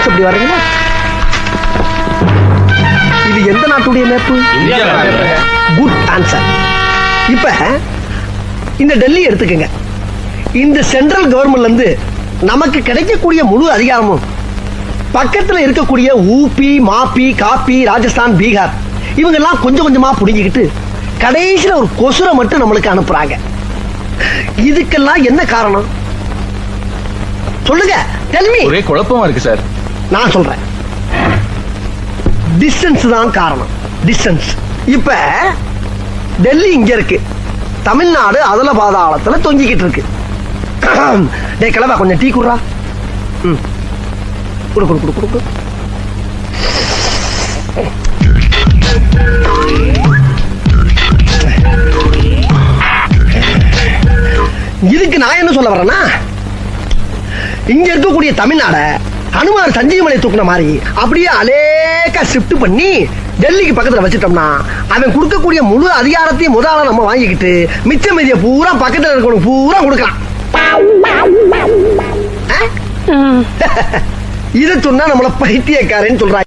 கொஞ்சம் இப்படி வர்றீங்களா? இது எந்த நாட்டுடைய மேப்பு? Good answer. இப்ப இந்த டெல்லி எடுத்துக்கங்க. இந்த சென்ட்ரல் கவர்மெண்ட்ல இருந்து நமக்கு கிடைக்கக்கூடிய முழு அதிகாரமும் பக்கத்துல இருக்கக்கூடிய ஊபி, மாப்பி, காப்பி, ராஜஸ்தான், பீகார் இவங்க எல்லாம் கொஞ்சம் கொஞ்சமா புடிங்கிக்கிட்டு கடைசியில ஒரு கொசுரை மட்டும் நம்மளுக்கு அனுப்புறாங்க. இதுக்கெல்லாம் என்ன காரணம் சொல்லுங்க? Tell me. ஒரே குழப்பமா இருக்கு சார். நான் சொல்றேன், டிஸ்டன்ஸ் தான் காரணம். டிஸ்டன்ஸ். இப்ப டெல்லி இங்க இருக்கு, தமிழ்நாடு அதல பாதாளத்துல தொங்கிக்கிட்டு இருக்கு. டேய் கிளவா, கொஞ்சம் டீ குடுறா. குடு குடு குடு குடு. இதுக்கு நான் என்ன சொல்ல வரேன்னா, இங்க இருக்கக்கூடிய தமிழ்நாட ஹனுமார் சஞ்சீவமலை தூக்குன மாதிரி அப்படியே அலேக்கா ஷிஃப்ட் பண்ணி டெல்லிக்கு பக்கத்துல வச்சிட்டோம்னா அவன் கொடுக்கக்கூடிய முழு அதிகாரத்தையும் முதல்ல நம்ம வாங்கிக்கிட்டு மிச்ச மீதிய பூரா பக்கத்துல இருக்கணும் பூரா கொடுக்கலாம். இத சொன்னா நம்மள பைத்தியக்காரன்னு சொல்றாங்க.